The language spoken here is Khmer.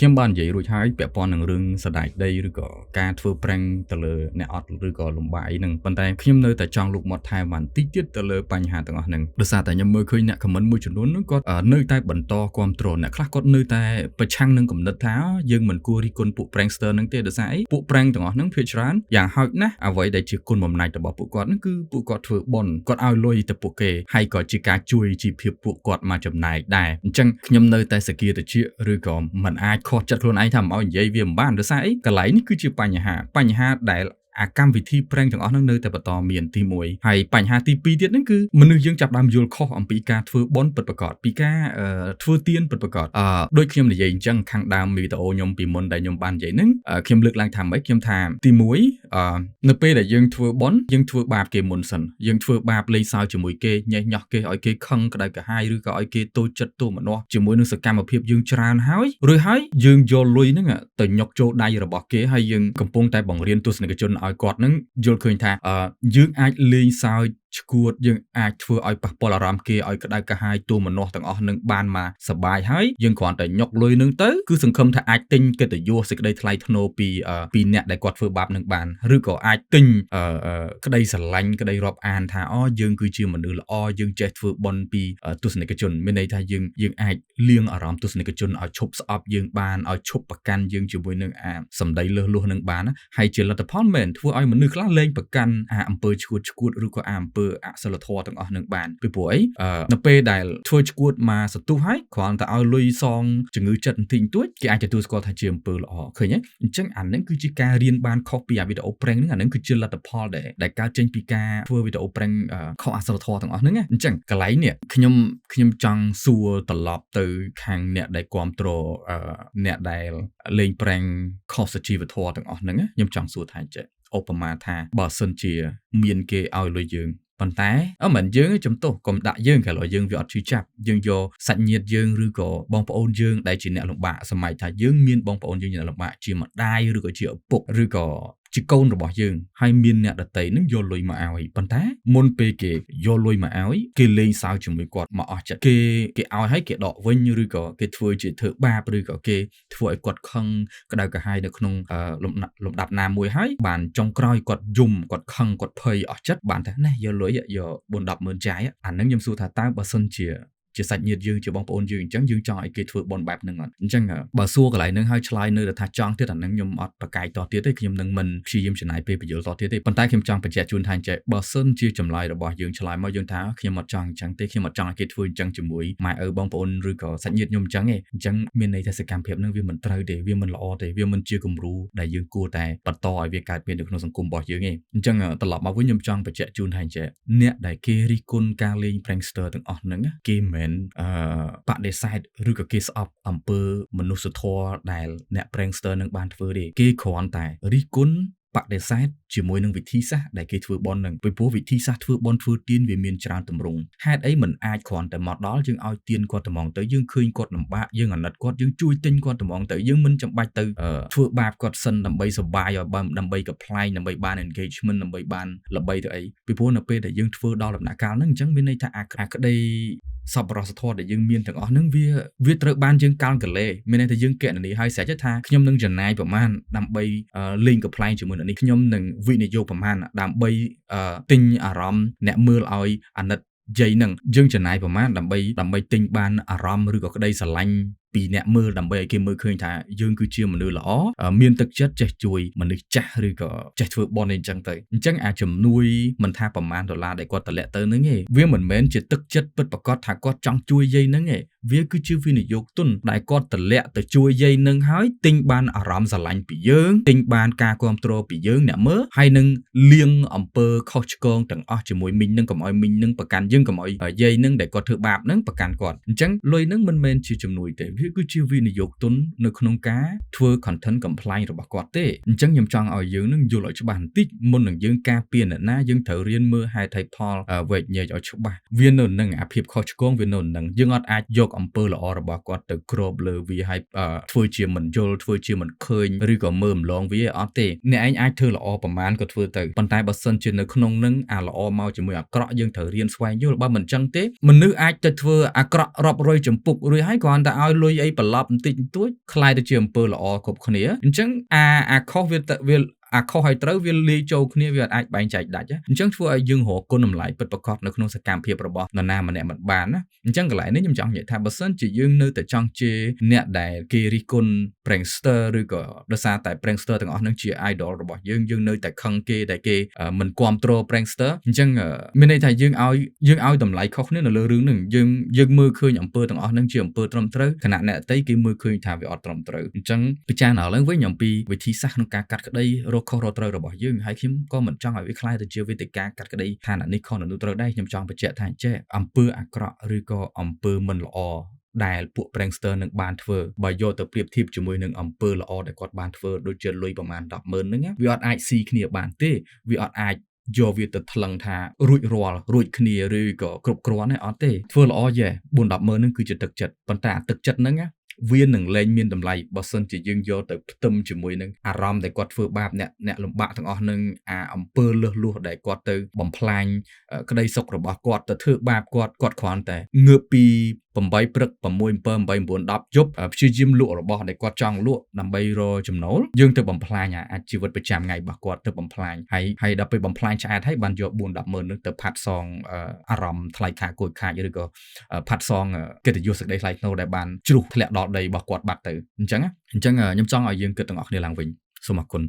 ខ្ញុំបាននិយាយរួចហើយពាក់ព័ន្ធនឹងរឿងសណ្ដែកដីឬក៏ការធ្វើប្រាំងទៅលើអ្នកអត់ឬក៏លំបាកអីហ្នឹងប៉ុន្តែខ្ញុំនៅតែចង់លូកមាត់ថែមបន្តិចទៀតទៅលើបញ្ហាទាំងអស់ហ្នឹងដោយសារតែខ្ញុំមើលឃើញអ្នកខមមិនមួយចំនួនហ្នឹងគាត់នៅតែបន្តគ្រប់គ្រងអ្នកខ្លះគាត់នៅតែប្រឆាំងនឹងគំនិតថាយើងមិនគួររិះគន់ពួក prankster ហ្នឹងទេដោយសារអីពួក prank ទាំងអស់ហ្នឹងភាគច្រើនយ៉ាងហោចណាស់អ្វីដែលជាគុណបំណាច់របស់ពួកគាត់ហ្នឹងគឺពួកគាត់ធ្វើបុណ្យគាត់ឲ្យលុយទៅពួកគេហើយក៏ជាការជួយជីវភាពពួកគាត់មកចំណែកដែរអញ្ចឹងខ្ញុំនៅតែសគាតិចឬក៏មិនអាចខកចិត្តខ្លួនឯងថាមិនឲ្យនិយាយវាមិនបានដោយសារអីកន្លែងនេះគឺជាបញ្ហាដែលអាកម្មវិធី prank ទាំងអស់ហ្នឹងនៅតែបន្តមានទី1ហើយបញ្ហាទី2ទៀតហ្នឹងគឺមនុស្សយើងចាប់ដើមយល់ខុសអំពីការធ្វើបុណ្យពិតប្រាកដពីការធ្វើទានពិតប្រាកដដូចខ្ញុំនិយាយអញ្ចឹងខាងដើមវីដេអូខ្ញុំពីមុនដែលខ្ញុំបាននិយាយហ្នឹងខ្ញុំលើកឡើងថាម៉េចខ្ញុំថាទី1នៅពេលដែលយើងធ្វើបុណ្យយើងធ្វើបាបគេមុនសិនយើងធ្វើបាបលេងសើចជាមួយគេញ៉េះញោះគេឲ្យគេខឹងក្តៅក្រហាយឬក៏ឲ្យគេតូចចិត្តទោមនស្សជាមួយនឹងសកម្មភាពយើងច្រើនហើយរួចហើយយើងយកលុយហ្នឹងទៅញុកចូលដៃរបស់គេហើយយើងកំពុងតែបង្រៀនទស្សនិកជនឲ្យគាត់នឹងយល់ឃើញថាយើងអាចលេងសើចឈួតយើងអាចធ្វើឲ្យប៉ះពាល់អារម្មណ៍គេឲ្យក្តៅក្រហាយទូមនោះទាំងអស់នឹងបានមកសប្បាយហើយយើងគ្រាន់តែញុកលុយនឹងទៅគឺសង្ឃឹមថាអាចទិញកិត្តិយសសេចក្តីថ្លៃថ្នូរពីអ្នកដែលគាត់ធ្វើបាបនឹងបានឬក៏អាចទិញក្តីស្រឡាញ់ក្តីរាប់អានថាយើងគឺជាមនុស្សល្អយើងចេះធ្វើបុណ្យពីទស្សនិកជនមានន័យថាយើងអាចលៀងអារម្មណ៍ទស្សនិកជនឲ្យឈប់ស្អប់យើងបានឲ្យឈប់ប្រកាន់យើងជាមួយនឹងសម្ដីលើសលួសនឹងបានហើយជាលទ្ធផលមែនធ្វើឲ្យមនុស្សខ្លះលែងប្រកាន់អំពើឈួតឬក៏អំពើអសិលធម៌ទាំងអស់នឹងបានពីព្រោះអីនៅពេលដែលធ្វើឈួតមកសន្ទុះហើយគ្រាន់តែឲ្យលុយសងជំងឺចិត្តបន្តិចបន្តួចគេអាចទទួលស្គាល់ថាជាអំពើល្អឃើញទេអញ្ចឹងអានឹងគឺជាការរៀនបានខុសពីវីដេអូ prank ហ្នឹងអានឹងគឺជាលទ្ធផលដែលកើតចេញពីការធ្វើវីដេអូ prank ខុសអសិលធម៌ទាំងអស់ហ្នឹងអញ្ចឹងកន្លែងនេះខ្ញុំចង់សួរត្រឡប់ទៅខាងអ្នកដែលគ្រប់គ្រងអ្នកដែលលេង prank ខុសសុជីវធម៌ទាំងអស់ហ្នឹងខ្ញុំចង់សួរថាចេះឧបមាថាបើសិនជាមានគេឲ្យលុយយើងប៉ុន្តែមិនយើងចំទោសកុំដាក់យើងគេឡើយយើងវាអត់ជឿចាប់យើងយកសាច់ញាតិយើងឬក៏បងប្អូនយើងដែលជាអ្នកលំបាកសម័យថាយើងមានបងប្អូនយើងអ្នកលំបាកជាម្ដាយឬក៏ជាឪពុកឬក៏ជាកូនរបស់យើងហើយមានអ្នកដតីនឹងយកលុយមកឲ្យប៉ុន្តែមុនពេលគេយកលុយមកឲ្យគេលេងសើចជាមួយគាត់មកអស់ចិត្តគេឲ្យហើយគេដកវិញឬក៏គេធ្វើជាធ្វើបាបឬក៏គេធ្វើឲ្យគាត់ខឹងក្តៅក្រហាយនៅក្នុងលំដាប់ណាមួយហើយបានចុងក្រោយគាត់យំគាត់ខឹងគាត់ភ័យអស់ចិត្តបានថាណែយកលុយយក4-10 ម៉ឺនចាយអានឹងខ្ញុំសួរថាតើបើសិនជាសាច់ញាតិយើងជាបងប្អូនយើងអញ្ចឹងយើងចង់ឲ្យគេធ្វើបន់បែបហ្នឹងអត់អញ្ចឹងបើសួរកន្លែងហ្នឹងហើយឆ្លើយនៅថាចង់ទៀតអាហ្នឹងខ្ញុំអត់ប្រកែកតទៀតទេខ្ញុំនឹងមិនព្យាយាមចំណាយពេលបញ្យល់តទៀតទេប៉ុន្តែខ្ញុំចង់បញ្ជាក់ជូនថាចេះបើសិនជាចម្លើយរបស់យើងឆ្លើយមកយើងថាខ្ញុំអត់ចង់អញ្ចឹងទេខ្ញុំអត់ចង់ឲ្យគេធ្វើអញ្ចឹងជាមួយម៉ែឪបងប្អូនឬក៏សាច់ញាតិខ្ញុំអញ្ចឹងទេអញ្ចឹងមានន័យថាសកម្មភាពហ្នឹងវាមិនត្រូវទេវាមិនល្អទេវាមិនជាគំរូដែលយើងគួរតែបន្តឲ្យវាកើតមាននៅក្នុងសង្គមរបស់យើងទេអញ្ចឹងត្រឡប់មកវិញខ្ញុំចង់បញ្ជាក់ជូនថាចេះអ្នកដែលគេរិះគន់ការលេង prankster ទាំងអស់ហ្នឹងគេមិនបដិសេធឬក៏គេស្អប់អំពើមនុស្សធម៌ដែលអ្នក prankster នឹងបានធ្វើទេគេគ្រាន់តែរិះគន់បដិសេធជាមួយនឹងវិធីសាស្ត្រដែលគេធ្វើបន់នឹងពីព្រោះវិធីសាស្ត្រធ្វើបន់ធ្វើទានវាមានច្រើនទម្រង់ហេតុអីមិនអាចគ្រាន់តែមកដល់យើងឲ្យទានគាត់ត្មងទៅយើងឃើញគាត់លំបាកយើងអាណិតគាត់យើងជួយទិញគាត់ត្មងទៅយើងមិនចាំបាច់ទៅធ្វើបាបគាត់សិនដើម្បីសុបាយឲ្យបើដើម្បីកំ pl ែងដើម្បីបាន engagement ដើម្បីបានល្បីទៅអីពីព្រោះនៅពេលដែលយើងធ្វើដល់ដំណាក់កាលហ្នឹងអញ្ចឹងមានន័យថាអាក្តីសប្បុរសធម៌ដែលយើងមានទាំងអស់ហ្នឹងវាត្រូវបានយើងកាល់កលេមានន័យថាយើងកណនីឲ្យស្រេចថាខ្ញុំនឹងចំណាយប្រមាណដើម្បីលេងកំ pl ែងជាមួយអ្នកនេះខ្ញុំនឹងវិនិយោគប្រមាណដើម្បីទិញអារម្មណ៍អ្នកមើលឲ្យអាណិតយាយហ្នឹងយើងចំណាយប្រមាណដើម្បីទិញបានអារម្មណ៍ឬក៏ក្តីស្រឡាញ់ពីអ្នកមើលដើម្បីឲ្យគេមើលឃើញថាយើងគឺជាមនុស្សល្អមានទឹកចិត្តចេះជួយមនុស្សចាស់ឬក៏ចេះធ្វើបន់អីចឹងទៅអញ្ចឹងអាជំនួយមិនថាប្រមាណដុល្លារដែលគាត់តម្លាក់ទៅហ្នឹងឯងវាមិនមែនជាទឹកចិត្តពិតប្រាកដថាគាត់ចង់ជួយយាយហ្នឹងឯងវាគឺជាវិនិយោគទុនដែលគាត់តម្លាក់ទៅជួយយាយហ្នឹងហើយទិញបានអារម្មណ៍ស្រឡាញ់ពីយើងទិញបានការគ្រប់គ្រងពីយើងអ្នកមើលហើយនឹងលៀងអំពើខុសឆ្គងទាំងអស់ជាមួយមីងហ្នឹងកុំឲ្យមីងហ្នឹងប្រកាន់យើងកុំឲ្យយាយហ្នឹងដែលគាត់ធ្វើបាបហ្នឹងប្រកាន់គាត់អញ្ចឹងលុយហ្នឹងមិនមែនជាជំនួយទេវាគឺជាវិនិយោគទុននៅក្នុងការធ្វើ content complaint របស់គាត់ទេអញ្ចឹងខ្ញុំចង់ឲ្យយើងនឹងយល់ឲ្យច្បាស់បន្តិចមុននឹងយើងការពារអ្នកណាយើងត្រូវរៀនមើលហេតុផលវែកញែកឲ្យច្បាស់វានៅនឹងអាភាពខុសឆ្គងវានៅនឹងយើងអត់អាចយកអំពើល្អរបស់គាត់ទៅគ្របលើវាឲ្យធ្វើជាមិនយល់ធ្វើជាមិនឃើញឬក៏មើលម្លងវាអត់ទេអ្នកឯងអាចធ្វើល្អប្រមាណក៏ធ្វើទៅប៉ុន្តែបើសិនជានៅក្នុងនឹងអាល្អមកជាមួយអាក្រក់យើងត្រូវរៀនស្វែងយល់បើមិនអញ្ចឹងទេមនុស្សអាចទៅធ្វើអាក្រក់រាប់រយចម្ពុករួចហើយគ្រាន់តែឲ្យលុយ យអីប្រឡប់បន្តិចបន្តួចខ្លាយទៅជាអំពើល្អគ្រប់គ្នាអញ្ចឹងអាខុសវាអាខុសហើយត្រូវវាលាយចូលគ្នាវាអាចបែងចែកដាច់អញ្ចឹងធ្វើឲ្យយើងរកគុណតម្លៃពិតប្រាកដនៅក្នុងសកម្មភាពរបស់នរណាម្នាក់មិនបានណាអញ្ចឹងកន្លែងនេះខ្ញុំចង់និយាយថាបើសិនជាយើងនៅតែចង់ជេរអ្នកដែលគេរិះគន់ prankster ឬក៏ដោយសារតែ prankster ទាំងអស់ហ្នឹងជា idol របស់យើងនៅតែខឹងគេដែលគេមិនគ្រប់គ្រង prankster អញ្ចឹងមានន័យថាយើងឲ្យតម្លៃខុសគ្នានៅលើរឿងហ្នឹងយើងមើលឃើញអំពើទាំងអស់ហ្នឹងជាអំពើត្រឹមត្រូវខណៈអ្នកដទៃគេមើលឃើញថាវាអត់ត្រឹមត្រូវអញ្ចឹងពិចារណាឡើងវិញអំពីវិធីសាស្ត្រក្នុងការកាត់ក្តីរកខុសរកត្រូវរបស់យើងហើយខ្ញុំក៏មិនចង់ឲ្យវាខ្លាយទៅជាវេទិកាកាត់ក្តីថាអ្នកនេះខុសអ្នកនោះត្រូវដែរខ្ញុំចង់បញ្ជាក់ថាអញ្ចេះអំពើអាក្រក់ឬក៏អំពើមិនល្អដែលពួក prankster នឹងបានធ្វើបើយកទៅប្រៀបធៀបជាមួយនឹងអំពើល្អដែលគាត់បានធ្វើដូចជាលុយប្រមាណ 100000 ហ្នឹងវាអត់អាចស៊ីគ្នាបានទេវាអត់អាចយកវាទៅថ្លឹងថារួចគ្នាឬក៏គ្រប់គ្រាន់ទេអត់ទេធ្វើល្អយេ 4-100000 ហ្នឹងគឺជាទឹកចិត្តប៉ុន្តែអាទឹកចិត្តហ្នឹងវានឹងលែងមានតម្លៃបើសិនជាយើងយកទៅផ្ទឹមជាមួយនឹងអារម្មណ៍ដែលគាត់ធ្វើបាបអ្នកលំបាកទាំងអស់នឹងអាអំពើលឹះលួសដែលគាត់ទៅបំផ្លាញក្តីសុខរបស់គាត់ទៅធ្វើបាបគាត់គ្រាន់តែងើបពី8ព្រឹក6 7 8 9 10យប់ព្យាយាមលក់របស់ដែលគាត់ចង់លក់ដើម្បីរកចំណូលយើងទៅបំផ្លាញអាជីវិតប្រចាំថ្ងៃរបស់គាត់ទៅបំផ្លាញហើយដល់ពេលបំផ្លាញឆ្អែតហើយបានយក 4-100000 នឹងទៅផាត់សងអារម្មណ៍ថ្លៃខាតគួចខាតឬក៏ផាត់សងកិត្តិយសសេចក្តីថ្លៃថ្នូរដែលបានជ្រុះធ្លាក់ដល់ដីរបស់គាត់បាត់ទៅអញ្ចឹងខ្ញុំចង់ឲ្យយើងគិតទាំងអស់គ្នាឡើងវិញសូមអរគុណ